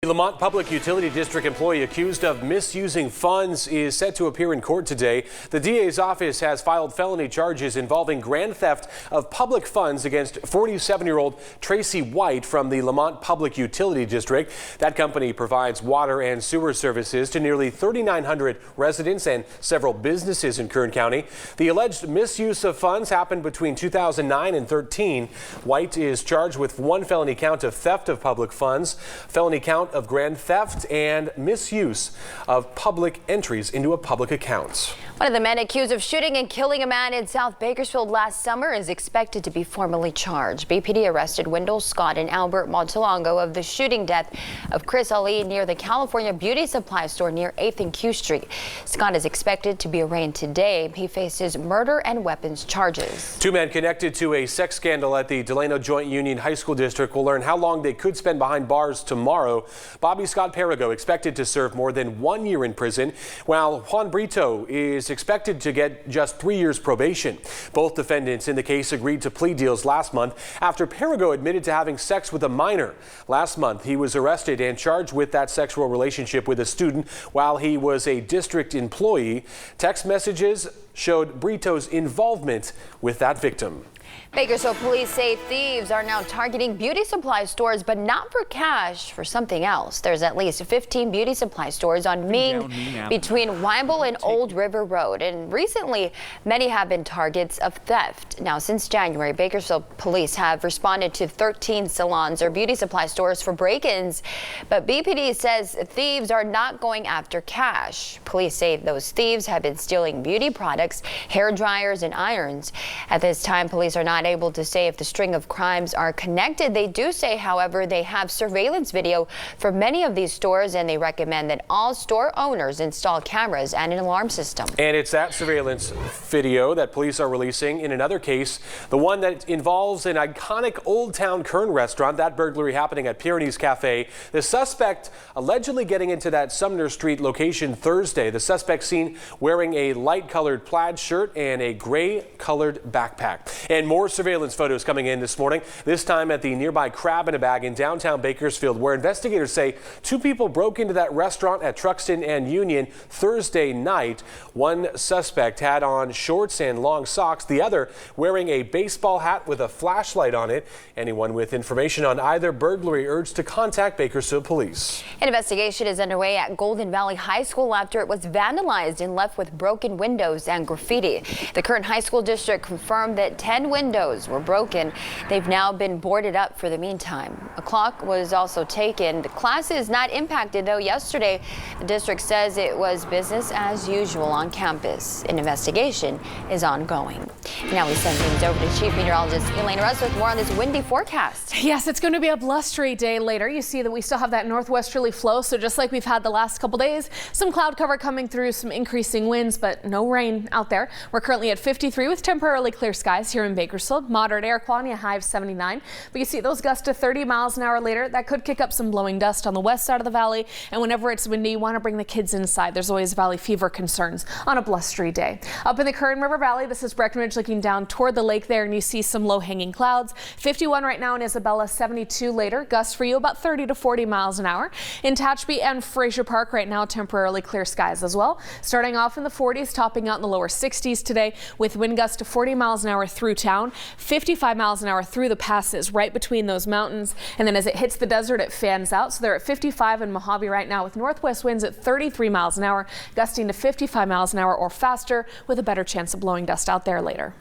The Lamont Public Utility District employee accused of misusing funds is set to appear in court today. The DA's office has filed felony charges involving grand theft of public funds against 47-year-old Tracie White from the Lamont Public Utility District. That company provides water and sewer services to nearly 3,900 residents and several businesses in Kern County. The alleged misuse of funds happened between 2009 and 2013. White is charged with one felony count of theft of public funds, felony count of grand theft, and misuse of public entries into a public account. One of the men accused of shooting and killing a man in South Bakersfield last summer is expected to be formally charged. BPD arrested Wendell Scott and Albert Montalongo of the shooting death of Chris Ali near the California beauty supply store near 8th and Q Street. Scott is expected to be arraigned today. He faces murder and weapons charges. Two men connected to a sex scandal at the Delano Joint Union High School District will learn how long they could spend behind bars tomorrow. Bobby Scott Perigo expected to serve more than 1 year in prison, while Juan Brito is expected to get just 3 years probation. Both defendants in the case agreed to plea deals last month after Perigo admitted to having sex with a minor. Last month, he was arrested and charged with that sexual relationship with a student while he was a district employee. Text messages showed Brito's involvement with that victim. Bakersfield police say thieves are now targeting beauty supply stores, but not for cash, for something else. There's at least 15 beauty supply stores on Mean between Wyble and Old River Road. And recently, many have been targets of theft. Now, since January, Bakersfield police have responded to 13 salons or beauty supply stores for break-ins. But BPD says thieves are not going after cash. Police say those thieves have been stealing beauty products, hair dryers, and irons. At this time, police are not able to say if the string of crimes are connected. They do say, however, they have surveillance video for many of these stores, and they recommend that all store owners install cameras and an alarm system. And it's that surveillance video that police are releasing in another case, the one that involves an iconic Old Town Kern restaurant. That burglary happening at Pyrenees Cafe. The suspect allegedly getting into that Sumner Street location Thursday. The suspect seen wearing a light-colored plaid shirt and a gray-colored backpack. And more surveillance photos coming in this morning, this time at the nearby Crab in a Bag in downtown Bakersfield, where investigators say two people broke into that restaurant at Truxton and Union Thursday night. One suspect had on shorts and long socks, the other wearing a baseball hat with a flashlight on it. Anyone with information on either burglary urged to contact Bakersfield police. An investigation is underway at Golden Valley High School after it was vandalized and left with broken windows and graffiti. The Kern High School District confirmed that 10 windows were broken. They've now been boarded up for the meantime. A clock was also taken. The class is not impacted, though. Yesterday, the district says it was business as usual on campus. An investigation is ongoing. Now we send things over to Chief Meteorologist Elaine Russ with more on this windy forecast. Yes, it's going to be a blustery day later. You see that we still have that northwesterly flow, so just like we've had the last couple days, some cloud cover coming through, some increasing winds, but no rain out there. We're currently at 53 with temporarily clear skies here in Bakersfield. Moderate air quality, a high of 79. But you see those gusts to 30 miles an hour later. That could kick up some blowing dust on the west side of the valley. And whenever it's windy, you want to bring the kids inside. There's always valley fever concerns on a blustery day. Up in the Kern River Valley, this is Breckenridge looking down toward the lake there, and you see some low-hanging clouds. 51 right now in Isabella, 72 later. Gusts for you about 30 to 40 miles an hour. In Tehachapi and Fraser Park right now, temporarily clear skies as well. Starting off in the 40s, topping out in the lower 60s today with wind gusts to 40 miles an hour through town. 55 miles an hour through the passes right between those mountains, and then as it hits the desert it fans out. So they're at 55 in Mojave right now with northwest winds at 33 miles an hour, gusting to 55 miles an hour or faster, with a better chance of blowing dust out there later.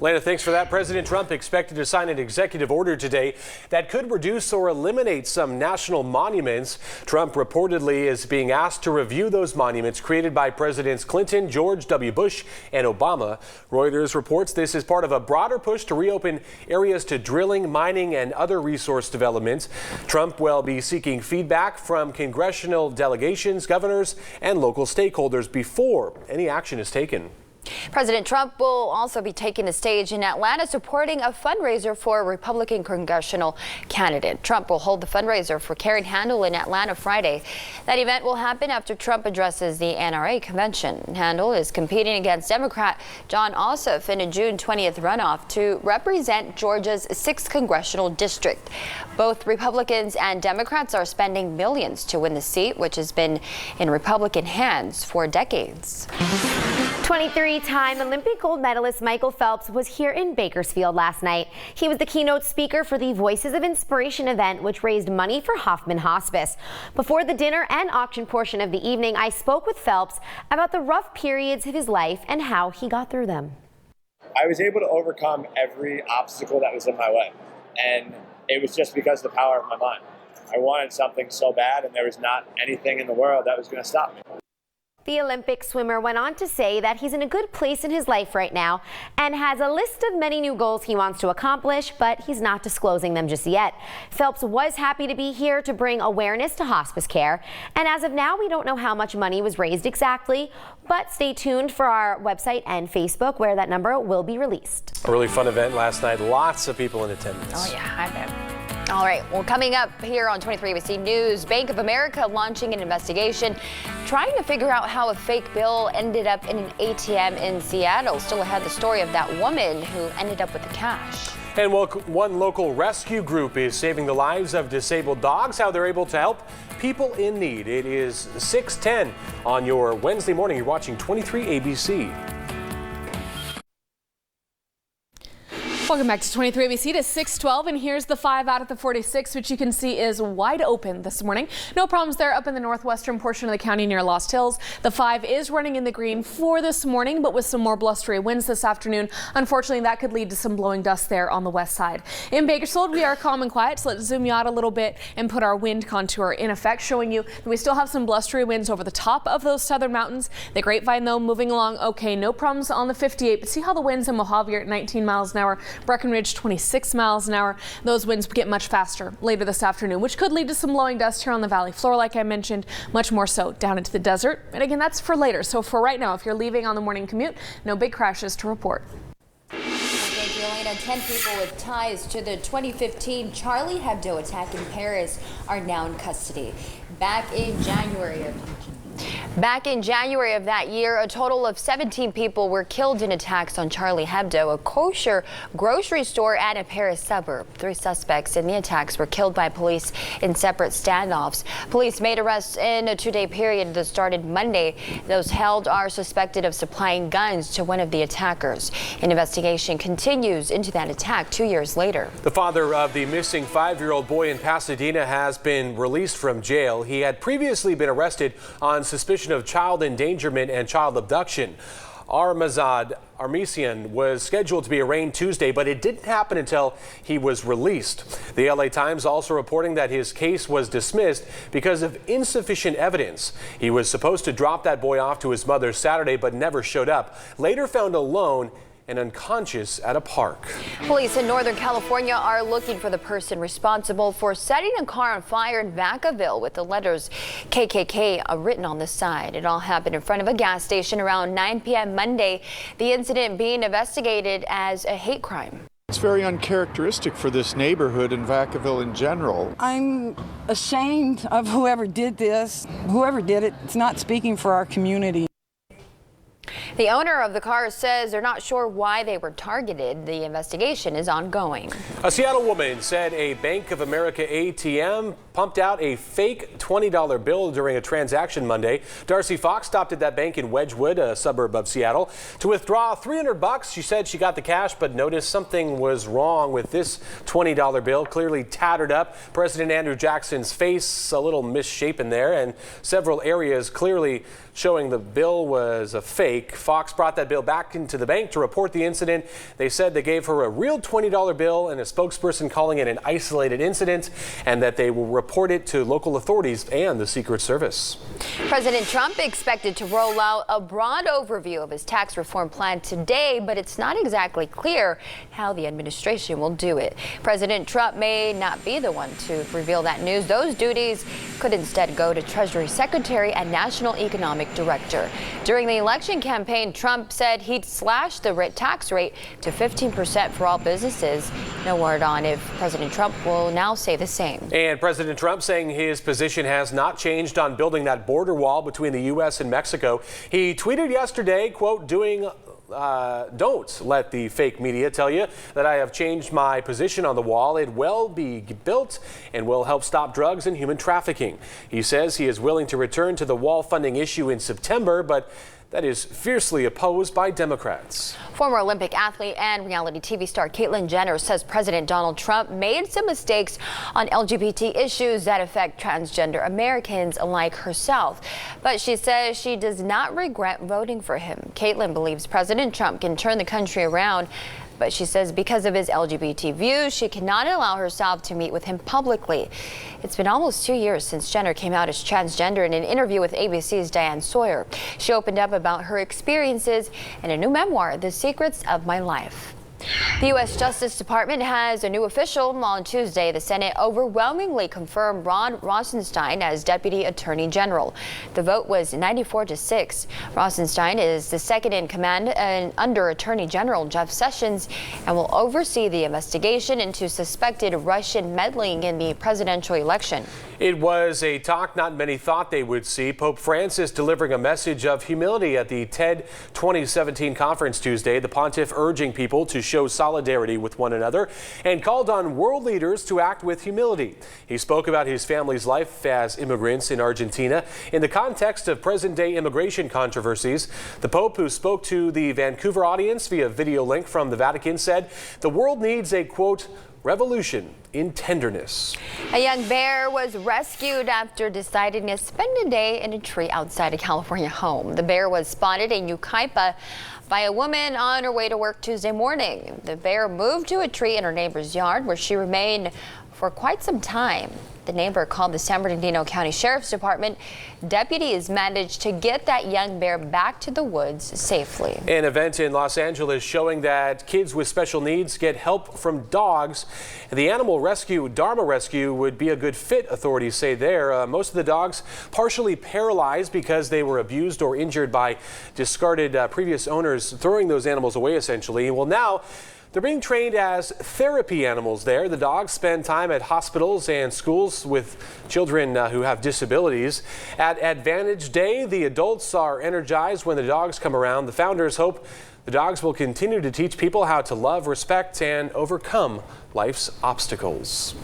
Lana, thanks for that. President Trump expected to sign an executive order today that could reduce or eliminate some national monuments. Trump reportedly is being asked to review those monuments created by Presidents Clinton, George W. Bush, and Obama. Reuters reports this is part of a broader push to reopen areas to drilling, mining, and other resource development. Trump will be seeking feedback from congressional delegations, governors, and local stakeholders before any action is taken. President Trump will also be taking the stage in Atlanta supporting a fundraiser for a Republican congressional candidate. Trump will hold the fundraiser for Karen Handel in Atlanta Friday. That event will happen after Trump addresses the NRA convention. Handel is competing against Democrat John Ossoff in a June 20th runoff to represent Georgia's 6th congressional district. Both Republicans and Democrats are spending millions to win the seat, which has been in Republican hands for decades. 23-time Olympic gold medalist Michael Phelps was here in Bakersfield last night. He was the keynote speaker for the Voices of Inspiration event, which raised money for Hoffman Hospice. Before the dinner and auction portion of the evening, I spoke with Phelps about the rough periods of his life and how he got through them. I was able to overcome every obstacle that was in my way, and it was just because of the power of my mind. I wanted something so bad, and there was not anything in the world that was going to stop me. The Olympic swimmer went on to say that he's in a good place in his life right now and has a list of many new goals he wants to accomplish, but he's not disclosing them just yet. Phelps was happy to be here to bring awareness to hospice care, and as of now, we don't know how much money was raised exactly, but stay tuned for our website and Facebook where that number will be released. A really fun event last night. Lots of people in attendance. Oh yeah, I bet. All right, well, coming up here on 23 ABC News, Bank of America launching an investigation trying to figure out how a fake bill ended up in an ATM in Seattle. Still ahead, the story of that woman who ended up with the cash. And one local rescue group is saving the lives of disabled dogs, how they're able to help people in need. It is 6:10 on your Wednesday morning. You're watching 23 ABC. Welcome back to 23 ABC to 6:12, and here's the 5 out of the 46, which you can see is wide open this morning. No problems there up in the northwestern portion of the county near Lost Hills. The 5 is running in the green for this morning, but with some more blustery winds this afternoon. Unfortunately, that could lead to some blowing dust there on the west side. In Bakersfield, we are calm and quiet, so let's zoom you out a little bit and put our wind contour in effect, showing you that we still have some blustery winds over the top of those southern mountains. The Grapevine, though, moving along okay. No problems on the 58, but see how the winds in Mojave are at 19 miles an hour. Breckenridge 26 miles an hour. Those winds get much faster later this afternoon, which could lead to some blowing dust here on the valley floor, like I mentioned, much more so down into the desert. And again, that's for later. So for right now, if you're leaving on the morning commute, no big crashes to report. Thank you, Elena. 10 people with ties to the 2015 Charlie Hebdo attack in Paris are now in custody. Back in January of that year, a total of 17 people were killed in attacks on Charlie Hebdo, a kosher grocery store and a Paris suburb. 3 suspects in the attacks were killed by police in separate standoffs. Police made arrests in a 2-day period that started Monday. Those held are suspected of supplying guns to one of the attackers. An investigation continues into that attack 2 years later. The father of the missing 5-year-old boy in Pasadena has been released from jail. He had previously been arrested on suspicion of child endangerment and child abduction. Armazad Armesian was scheduled to be arraigned Tuesday, but it didn't happen until he was released. The LA Times also reporting that his case was dismissed because of insufficient evidence. He was supposed to drop that boy off to his mother Saturday, but never showed up. Later found alone and unconscious at a park. Police in Northern California are looking for the person responsible for setting a car on fire in Vacaville with the letters KKK written on the side. It all happened in front of a gas station around 9 p.m. Monday. The incident being investigated as a hate crime. It's very uncharacteristic for this neighborhood and Vacaville in general. I'm ashamed of whoever did this. Whoever did it, it's not speaking for our community. The owner of the car says they're not sure why they were targeted. The investigation is ongoing. A Seattle woman said a Bank of America ATM pumped out a fake $20 bill during a transaction Monday. Darcy Fox stopped at that bank in Wedgwood, a suburb of Seattle, to withdraw $300. She said she got the cash, but noticed something was wrong with this $20 bill, clearly tattered up. President Andrew Jackson's face a little misshapen there, and several areas clearly showing the bill was a fake. Fox brought that bill back into the bank to report the incident. They said they gave her a real $20 bill, and a spokesperson calling it an isolated incident, and that they will report it to local authorities and the Secret Service. President Trump expected to roll out a broad overview of his tax reform plan today, but it's not exactly clear how the administration will do it. President Trump may not be the one to reveal that news. Those duties could instead go to Treasury Secretary and National Economic Director. During the election campaign, campaign, Trump said he'd slash the tax rate to 15% for all businesses. No word on if President Trump will now say the same. And President Trump saying his position has not changed on building that border wall between the U.S. and Mexico. He tweeted yesterday, quote, don't let the fake media tell you that I have changed my position on the wall. It will be built and will help stop drugs and human trafficking. He says he is willing to return to the wall funding issue in September, but that is fiercely opposed by Democrats. Former Olympic athlete and reality TV star Caitlyn Jenner says President Donald Trump made some mistakes on LGBT issues that affect transgender Americans like herself. But she says she does not regret voting for him. Caitlyn believes President Trump can turn the country around, but she says because of his LGBT views, she cannot allow herself to meet with him publicly. It's been almost 2 years since Jenner came out as transgender. In an interview with ABC's Diane Sawyer, she opened up about her experiences in a new memoir, The Secrets of My Life. The U.S. Justice Department has a new official. On Tuesday, the Senate overwhelmingly confirmed Rosenstein as Deputy Attorney General. The vote was 94-6. Rosenstein is the second in command under Attorney General Jeff Sessions and will oversee the investigation into suspected Russian meddling in the presidential election. It was a talk not many thought they would see. Pope Francis delivering a message of humility at the TED 2017 conference Tuesday. The pontiff urging people to show solidarity with one another and called on world leaders to act with humility. He spoke about his family's life as immigrants in Argentina in the context of present-day immigration controversies. The Pope, who spoke to the Vancouver audience via video link from the Vatican, said the world needs a, quote, revolution in tenderness. A young bear was rescued after deciding to spend a day in a tree outside a California home. The bear was spotted in Yucaipa by a woman on her way to work Tuesday morning. The bear moved to a tree in her neighbor's yard where she remained for quite some time. The neighbor called the San Bernardino County Sheriff's Department. Deputies managed to get that young bear back to the woods safely. An event in Los Angeles showing that kids with special needs get help from dogs. The animal rescue, Dharma Rescue, would be a good fit, authorities say there. Most of the dogs partially paralyzed because they were abused or injured by discarded previous owners throwing those animals away, essentially. Well, now they're being trained as therapy animals there. The dogs spend time at hospitals and schools with children who have disabilities. At Advantage Day, the adults are energized when the dogs come around. The founders hope the dogs will continue to teach people how to love, respect, and overcome life's obstacles.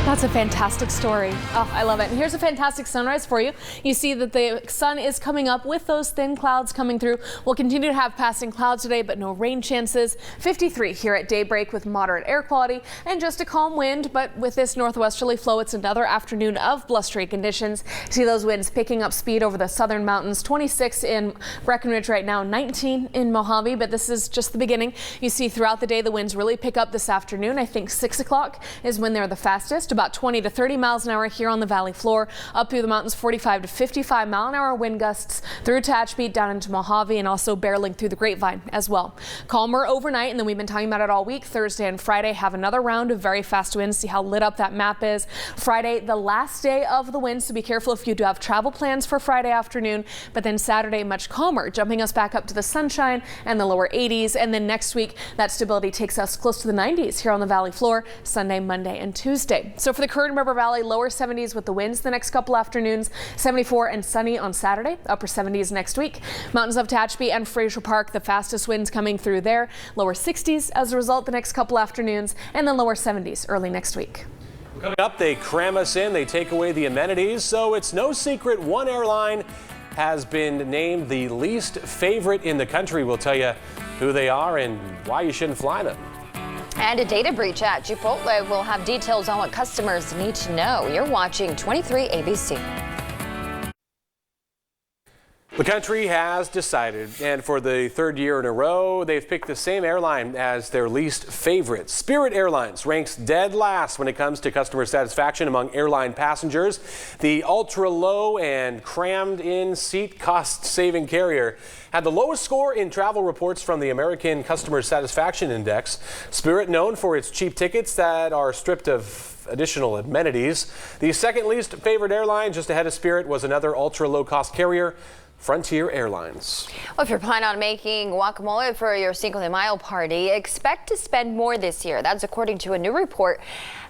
That's a fantastic story. Oh, I love it. And here's a fantastic sunrise for you. You see that the sun is coming up with those thin clouds coming through. We'll continue to have passing clouds today, but no rain chances. 53 here at daybreak with moderate air quality and just a calm wind. But with this northwesterly flow, it's another afternoon of blustery conditions. See those winds picking up speed over the southern mountains. 26 in Breckenridge right now, 19 in Mojave, but this is just the beginning. You see throughout the day, the winds really pick up this afternoon. I think 6 o'clock is when they're the fastest. About 20 to 30 miles an hour here on the valley floor. Up through the mountains, 45 to 55 mile an hour wind gusts through Tehachapi down into Mojave and also barreling through the Grapevine as well. Calmer overnight, and then we've been talking about it all week. Thursday and Friday have another round of very fast winds. See how lit up that map is. Friday, the last day of the wind, so be careful if you do have travel plans for Friday afternoon. But then Saturday, much calmer, jumping us back up to the sunshine and the lower 80s. And then next week, that stability takes us close to the 90s here on the valley floor, Sunday, Monday, and Tuesday. So for the Kern River Valley, lower 70s with the winds the next couple afternoons, 74 and sunny on Saturday, upper 70s next week. Mountains of Tehachapi and Fraser Park, the fastest winds coming through there, lower 60s as a result the next couple afternoons, and then lower 70s early next week. Coming up, they cram us in, they take away the amenities, so it's no secret one airline has been named the least favorite in the country. We'll tell you who they are and why you shouldn't fly them. And a data breach at Chipotle will have details on what customers need to know. You're watching 23 ABC. The country has decided, and for the third year in a row, they've picked the same airline as their least favorite. Spirit Airlines ranks dead last when it comes to customer satisfaction among airline passengers. The ultra-low and crammed-in seat cost-saving carrier had the lowest score in travel reports from the American Customer Satisfaction Index. Spirit, known for its cheap tickets that are stripped of additional amenities. The second least favorite airline, just ahead of Spirit, was another ultra-low-cost carrier, Frontier Airlines. Well, if you're planning on making guacamole for your Cinco de Mayo party, expect to spend more this year. That's according to a new report.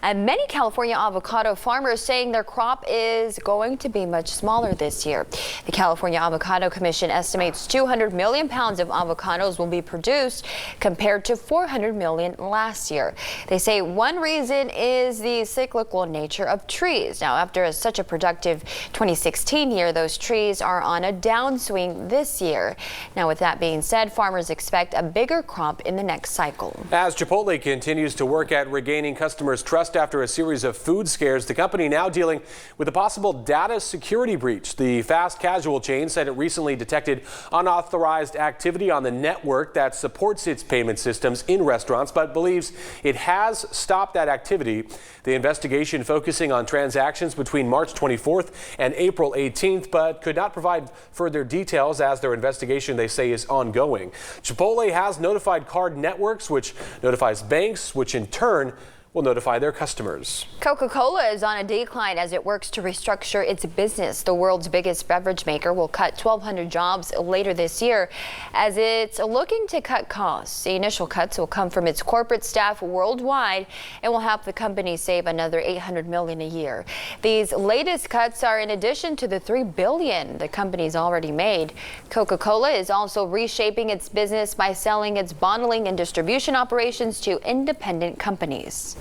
And many California avocado farmers saying their crop is going to be much smaller this year. The California Avocado Commission estimates 200 million pounds of avocados will be produced compared to 400 million last year. They say one reason is the cyclical nature of trees. Now, after such a productive 2016 year, those trees are on a downswing this year. Now, with that being said, farmers expect a bigger crop in the next cycle. As Chipotle continues to work at regaining customers' trust after a series of food scares, the company now dealing with a possible data security breach. The fast casual chain said it recently detected unauthorized activity on the network that supports its payment systems in restaurants, but believes it has stopped that activity. The investigation focusing on transactions between March 24th and April 18th, but could not provide further details as their investigation, they say, is ongoing. Chipotle has notified card networks, which notifies banks, which in turn will notify their customers. Coca-Cola is on a decline as it works to restructure its business. The world's biggest beverage maker will cut 1,200 jobs later this year as it's looking to cut costs. The initial cuts will come from its corporate staff worldwide and will help the company save another $800 million a year. These latest cuts are in addition to the $3 billion the company's already made. Coca-Cola is also reshaping its business by selling its bottling and distribution operations to independent companies.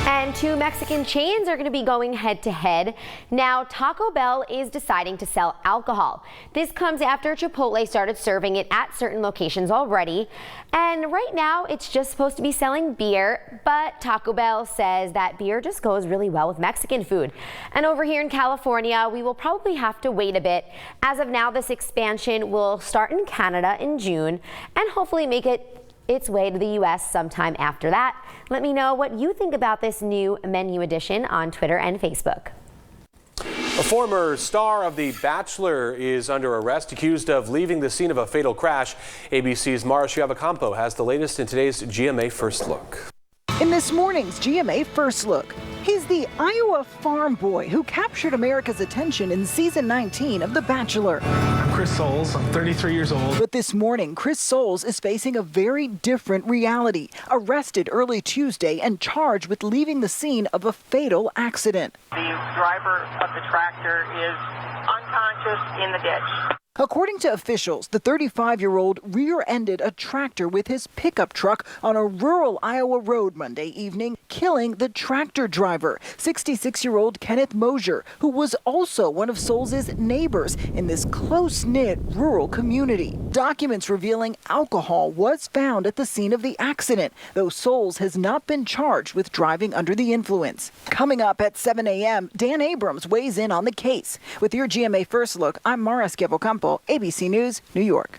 And two Mexican chains are going to be going head to head. Now, Taco Bell is deciding to sell alcohol. This comes after Chipotle started serving it at certain locations already. And right now, it's just supposed to be selling beer, but Taco Bell says that beer just goes really well with Mexican food. And over here in California, we will probably have to wait a bit. As of now, this expansion will start in Canada in June and hopefully make its way to the U.S. sometime after that. Let me know what you think about this new menu addition on Twitter and Facebook. A former star of The Bachelor is under arrest, accused of leaving the scene of a fatal crash. ABC's Mara Chiavacampo has the latest in today's GMA First Look. In this morning's GMA First Look, he's the Iowa farm boy who captured America's attention in season 19 of The Bachelor. I'm Chris Soules. I'm 33 years old. But this morning, Chris Soules is facing a very different reality. Arrested early Tuesday and charged with leaving the scene of a fatal accident. The driver of the tractor is unconscious in the ditch. According to officials, the 35-year-old rear-ended a tractor with his pickup truck on a rural Iowa road Monday evening, killing the tractor driver, 66-year-old Kenneth Mosier, who was also one of Soules' neighbors in this close-knit rural community. Documents revealing alcohol was found at the scene of the accident, though Soules has not been charged with driving under the influence. Coming up at 7 a.m., Dan Abrams weighs in on the case. With your GMA First Look, I'm Mara Chiavacampo, ABC News, New York.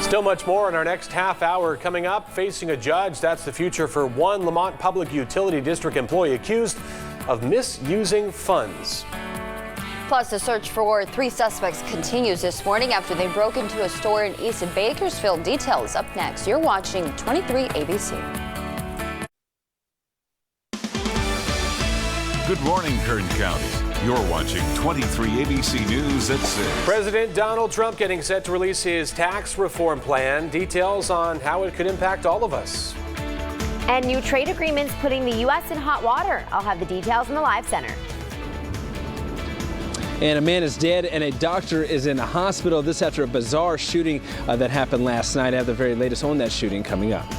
Still much more in our next half hour coming up. Facing a judge, that's the future for one Lamont Public Utility District employee accused of misusing funds. Plus, the search for three suspects continues this morning after they broke into a store in East Bakersfield. Details up next. You're watching 23 ABC. Good morning, Kern County. You're watching 23 ABC News at 6. President Donald Trump getting set to release his tax reform plan. Details on how it could impact all of us. And new trade agreements putting the U.S. in hot water. I'll have the details in the Live Center. And a man is dead and a doctor is in a hospital. This after a bizarre shooting that happened last night. I have the very latest on that shooting coming up.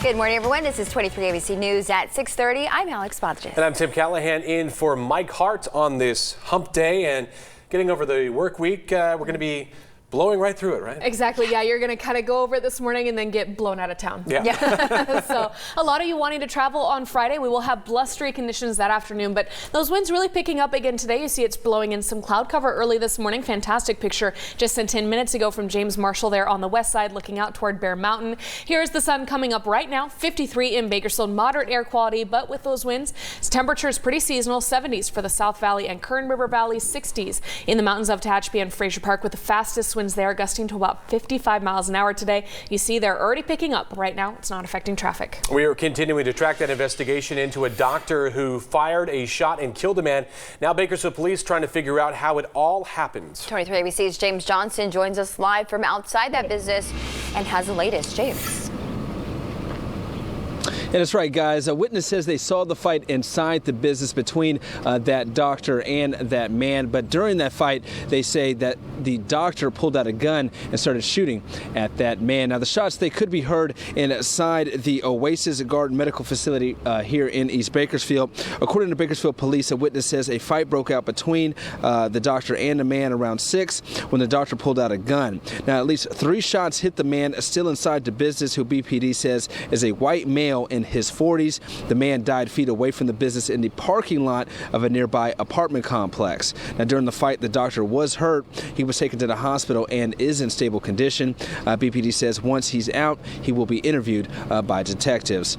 Good morning, everyone. This is 23 ABC News at 6:30. I'm Alex Bodges. And I'm Tim Callahan in for Mike Hart on this hump day and getting over the work week. We're going to be blowing right through it, right? Exactly. Yeah, you're going to kind of go over it this morning and then get blown out of town. Yeah. So a lot of you wanting to travel on Friday. We will have blustery conditions that afternoon, but those winds really picking up again today. You see it's blowing in some cloud cover early this morning. Fantastic picture just sent in minutes ago from James Marshall there on the west side looking out toward Bear Mountain. Here's the sun coming up right now. 53 in Bakersfield, moderate air quality, but with those winds, temperature is pretty seasonal. 70s for the South Valley and Kern River Valley, 60s in the mountains of Tehachapi and Fraser Park with the fastest wind winds there, gusting to about 55 miles an hour today. You see they're already picking up. Right now, it's not affecting traffic. We are continuing to track that investigation into a doctor who fired a shot and killed a man. Now Bakersfield police trying to figure out how it all happened. 23 ABC's James Johnson joins us live from outside that business and has the latest. James. And that's right, guys. A witness says they saw the fight inside the business between that doctor and that man. But during that fight, they say that the doctor pulled out a gun and started shooting at that man. Now, the shots, they could be heard inside the Oasis Garden Medical Facility here in East Bakersfield. According to Bakersfield police, a witness says a fight broke out between the doctor and the man around 6 when the doctor pulled out a gun. Now, at least 3 shots hit the man still inside the business, who BPD says is a white male in his 40s. The man died feet away from the business in the parking lot of a nearby apartment complex. Now, during the fight, the doctor was hurt. He was taken to the hospital and is in stable condition. BPD says once he's out, he will be interviewed by detectives.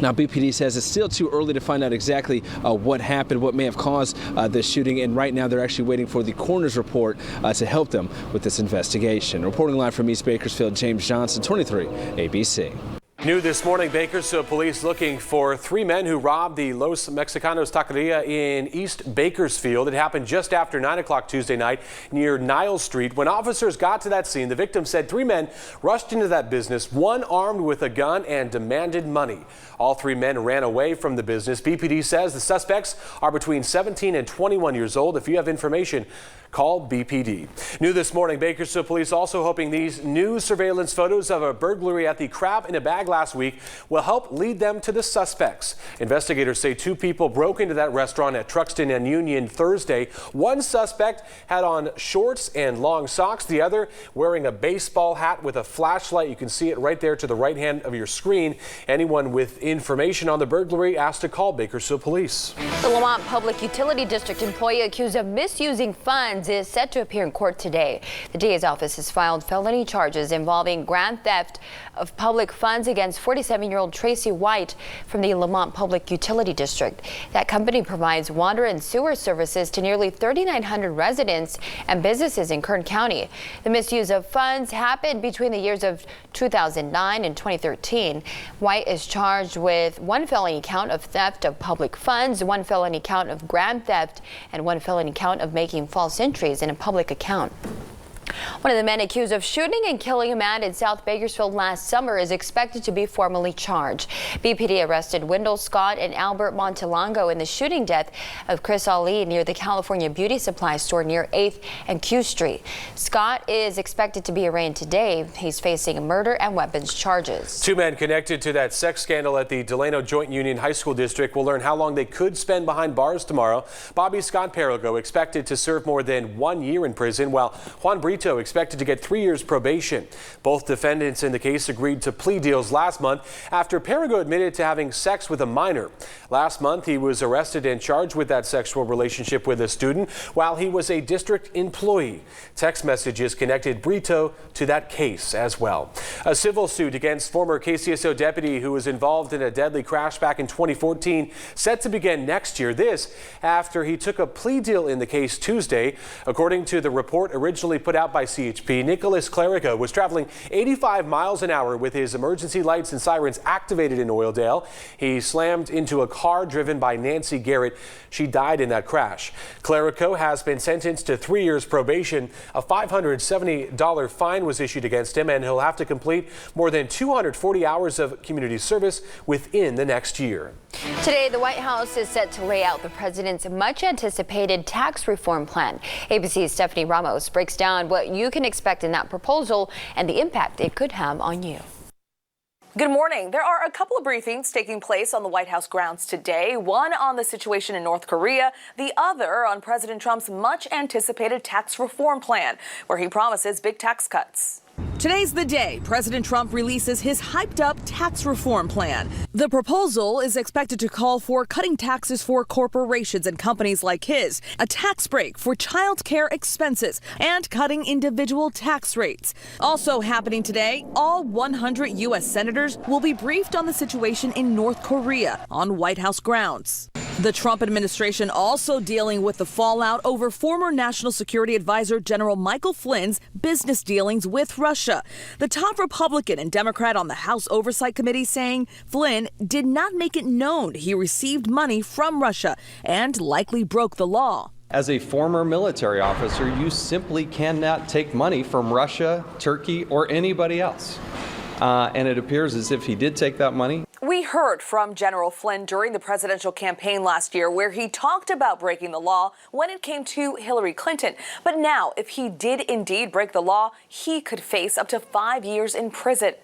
Now, BPD says it's still too early to find out exactly what happened, what may have caused this shooting, and right now they're actually waiting for the coroner's report to help them with this investigation. Reporting live from East Bakersfield, James Johnson, 23 ABC. New this morning, Bakersfield police looking for 3 men who robbed the Los Mexicanos Taqueria in East Bakersfield. It happened just after 9 o'clock Tuesday night near Niles Street. When officers got to that scene, the victim said 3 men rushed into that business, one armed with a gun, and demanded money. All 3 men ran away from the business. BPD says the suspects are between 17 and 21 years old. If you have information, call BPD. New this morning, Bakersfield police also hoping these new surveillance photos of a burglary at the Crab in a Bag last week will help lead them to the suspects. Investigators say 2 people broke into that restaurant at Truxton and Union Thursday. One suspect had on shorts and long socks, the other wearing a baseball hat with a flashlight. You can see it right there to the right hand of your screen. Anyone with information on the burglary asked to call Bakersfield police. The Lamont Public Utility District employee accused of misusing funds is set to appear in court today. The DA's office has filed felony charges involving grand theft of public funds against 47-year-old Tracie White from the Lamont Public Utility District. That company provides water and sewer services to nearly 3,900 residents and businesses in Kern County. The misuse of funds happened between the years of 2009 and 2013. White is charged with 1 felony count of theft of public funds, 1 felony count of grand theft, and 1 felony count of making false entries in a public account. One of the men accused of shooting and killing a man in South Bakersfield last summer is expected to be formally charged. BPD arrested Wendell Scott and Albert Montelongo in the shooting death of Chris Ali near the California Beauty Supply store near 8th and Q Street. Scott is expected to be arraigned today. He's facing murder and weapons charges. 2 men connected to that sex scandal at the Delano Joint Union High School District will learn how long they could spend behind bars tomorrow. Bobby Scott Perigo expected to serve more than 1 year in prison, while Juan Brito expected to get 3 years probation. Both defendants in the case agreed to plea deals last month after Perigo admitted to having sex with a minor. Last month, he was arrested and charged with that sexual relationship with a student while he was a district employee. Text messages connected Brito to that case as well. A civil suit against former KCSO deputy who was involved in a deadly crash back in 2014 set to begin next year. This after he took a plea deal in the case Tuesday. According to the report originally put out by CHP, Nicholas Clerico was traveling 85 miles an hour with his emergency lights and sirens activated in Oildale. He slammed into a car driven by Nancy Garrett. She died in that crash. Clerico has been sentenced to 3 years probation. A $570 fine was issued against him, and he'll have to complete more than 240 hours of community service within the next year. Today, the White House is set to lay out the president's much-anticipated tax reform plan. ABC's Stephanie Ramos breaks down what you can expect in that proposal and the impact it could have on you. Good morning. There are a couple of briefings taking place on the White House grounds today, one on the situation in North Korea, the other on President Trump's much-anticipated tax reform plan, where he promises big tax cuts. Today's the day President Trump releases his hyped-up tax reform plan. The proposal is expected to call for cutting taxes for corporations and companies like his, a tax break for child care expenses, and cutting individual tax rates. Also happening today, all 100 U.S. senators will be briefed on the situation in North Korea on White House grounds. The Trump administration also dealing with the fallout over former National Security Advisor General Michael Flynn's business dealings with Russia. The top Republican and Democrat on the House Oversight Committee saying Flynn did not make it known he received money from Russia and likely broke the law. As a former military officer, you simply cannot take money from Russia, Turkey, or anybody else. And it appears as if he did take that money. We heard from General Flynn during the presidential campaign last year where he talked about breaking the law when it came to Hillary Clinton. But now, if he did indeed break the law, he could face up to 5 years in prison.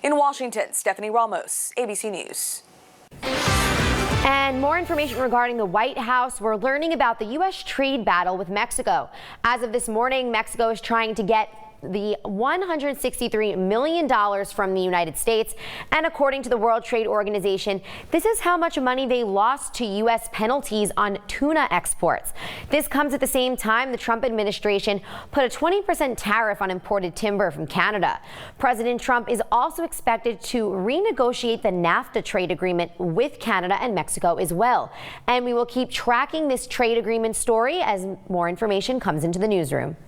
In Washington, Stephanie Ramos, ABC News. And more information regarding the White House. We're learning about the U.S. trade battle with Mexico. As of this morning, Mexico is trying to get the $163 million from the United States. And according to the World Trade Organization, this is how much money they lost to U.S. penalties on tuna exports. This comes at the same time the Trump administration put a 20% tariff on imported timber from Canada. President Trump is also expected to renegotiate the NAFTA trade agreement with Canada and Mexico as well. And we will keep tracking this trade agreement story as more information comes into the newsroom.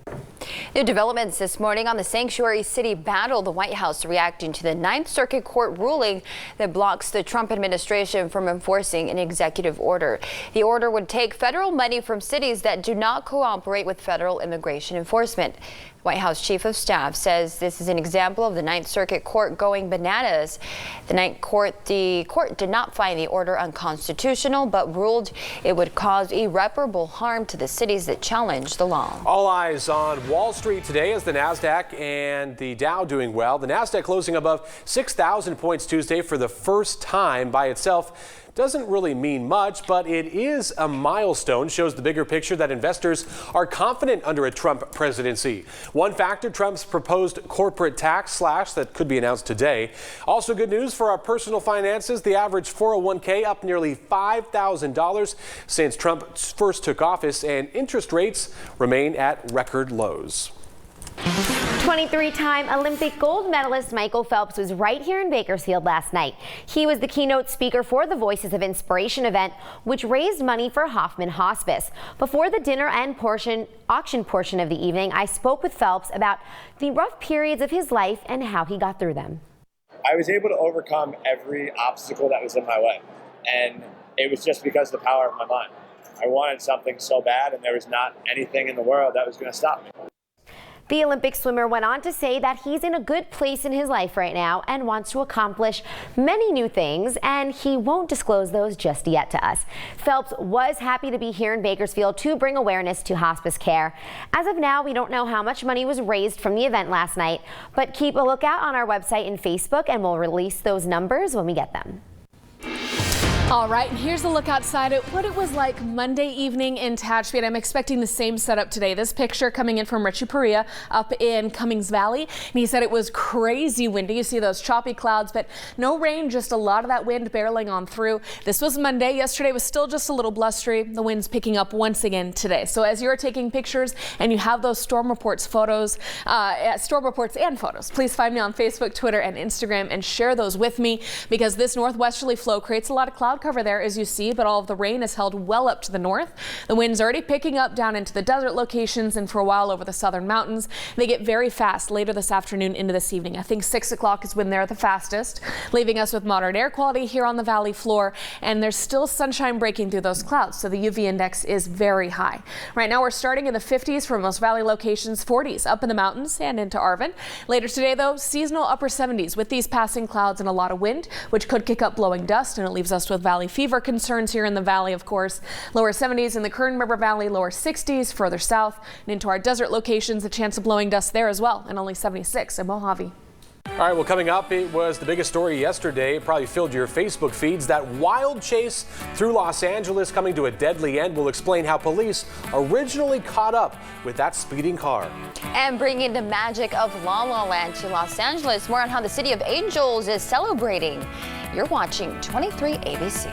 New developments this morning on the sanctuary city battle. The White House reacting to the Ninth Circuit Court ruling that blocks the Trump administration from enforcing an executive order. The order would take federal money from cities that do not cooperate with federal immigration enforcement. White House Chief of Staff says this is an example of the Ninth Circuit Court going bananas. The court did not find the order unconstitutional, but ruled it would cause irreparable harm to the cities that challenge the law. All eyes on Wall Street today as the Nasdaq and the Dow doing well. The Nasdaq closing above 6,000 points Tuesday for the first time by itself. Doesn't really mean much, but it is a milestone. Shows the bigger picture that investors are confident under a Trump presidency. One factor, Trump's proposed corporate tax slash that could be announced today. Also good news for our personal finances. The average 401k up nearly $5,000 since Trump first took office, and interest rates remain at record lows. 23-time Olympic gold medalist Michael Phelps was right here in Bakersfield last night. He was the keynote speaker for the Voices of Inspiration event, which raised money for Hoffman Hospice. Before the dinner and auction portion of the evening, I spoke with Phelps about the rough periods of his life and how he got through them. I was able to overcome every obstacle that was in my way, and it was just because of the power of my mind. I wanted something so bad, and there was not anything in the world that was going to stop me. The Olympic swimmer went on to say that he's in a good place in his life right now and wants to accomplish many new things, and he won't disclose those just yet to us. Phelps was happy to be here in Bakersfield to bring awareness to hospice care. As of now, we don't know how much money was raised from the event last night, but keep a lookout on our website and Facebook, and we'll release those numbers when we get them. All right, and here's a look outside at what it was like Monday evening in Tehachapi. I'm expecting the same setup today. This picture coming in from Richie Perea up in Cummings Valley. And he said it was crazy windy. You see those choppy clouds, but no rain, just a lot of that wind barreling on through. This was Monday. Yesterday was still just a little blustery. The wind's picking up once again today. So as you're taking pictures and you have those storm reports and photos, please find me on Facebook, Twitter, and Instagram and share those with me, because this northwesterly flow creates a lot of cloud cover there, as you see, but all of the rain is held well up to the north. The wind's already picking up down into the desert locations and for a while over the southern mountains. They get very fast later this afternoon into this evening. I think 6 o'clock is when they're the fastest, leaving us with moderate air quality here on the valley floor, and there's still sunshine breaking through those clouds, so the UV index is very high. Right now we're starting in the 50s for most valley locations, 40s up in the mountains and into Arvin. Later today though, seasonal upper 70s with these passing clouds and a lot of wind, which could kick up blowing dust, and it leaves us with valley fever concerns here in the valley, of course. Lower 70s in the Kern River Valley, lower 60s further south and into our desert locations, a chance of blowing dust there as well, and only 76 in Mojave. All right, well, coming up, it was the biggest story yesterday. It probably filled your Facebook feeds. That wild chase through Los Angeles coming to a deadly end. We'll explain how police originally caught up with that speeding car. And bringing the magic of La La Land to Los Angeles. More on how the City of Angels is celebrating. You're watching 23 ABC.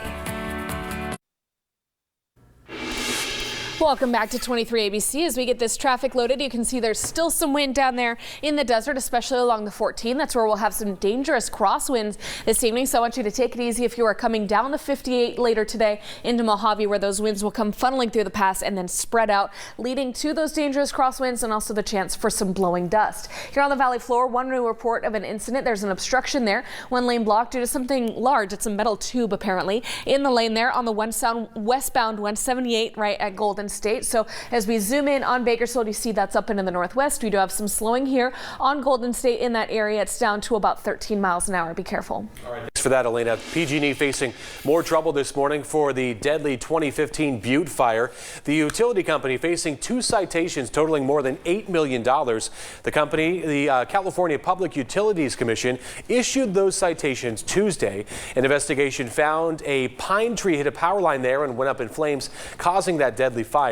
Welcome back to 23 ABC. As we get this traffic loaded, you can see there's still some wind down there in the desert, especially along the 14. That's where we'll have some dangerous crosswinds this evening. So I want you to take it easy if you are coming down the 58 later today into Mojave, where those winds will come funneling through the pass and then spread out, leading to those dangerous crosswinds and also the chance for some blowing dust. Here on the valley floor, one new report of an incident. There's an obstruction there, one lane blocked due to something large. It's a metal tube apparently in the lane there on the westbound 178 right at Golden State. So as we zoom in on Bakersfield, you see that's up into the northwest. We do have some slowing here on Golden State in that area. It's down to about 13 miles an hour. Be careful. All right, thanks for that, Elena. PG&E facing more trouble this morning for the deadly 2015 Butte fire. The utility company facing 2 citations totaling more than $8 million. The company, the California Public Utilities Commission, issued those citations Tuesday. An investigation found a pine tree hit a power line there and went up in flames, causing that deadly fire.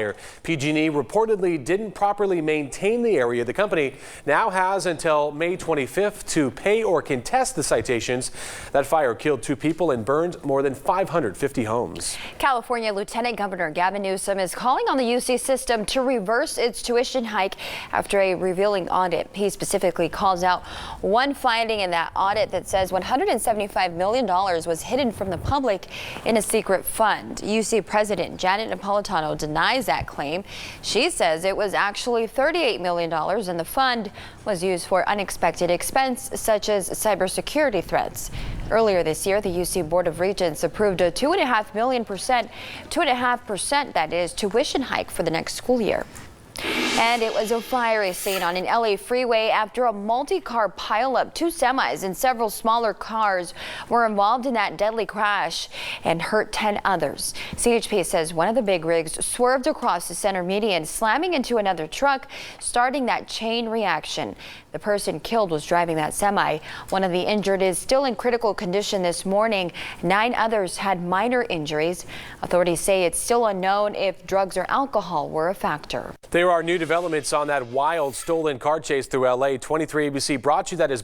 PG&E reportedly didn't properly maintain the area. The company now has until May 25th to pay or contest the citations. That fire killed 2 people and burned more than 550 homes. California Lieutenant Governor Gavin Newsom is calling on the UC system to reverse its tuition hike after a revealing audit. He specifically calls out one finding in that audit that says $175 million was hidden from the public in a secret fund. UC President Janet Napolitano denies that claim. She says it was actually $38 million and the fund was used for unexpected expense such as cybersecurity threats. Earlier this year, the UC Board of Regents approved a 2.5% that is tuition hike for the next school year. And it was a fiery scene on an LA freeway after a multi-car pileup. 2 semis and several smaller cars were involved in that deadly crash and hurt 10 others. CHP says one of the big rigs swerved across the center median, slamming into another truck, starting that chain reaction. The person killed was driving that semi. One of the injured is still in critical condition this morning. 9 others had minor injuries. Authorities say it's still unknown if drugs or alcohol were a factor. There are new developments on that wild stolen car chase through LA. 23 ABC brought you that as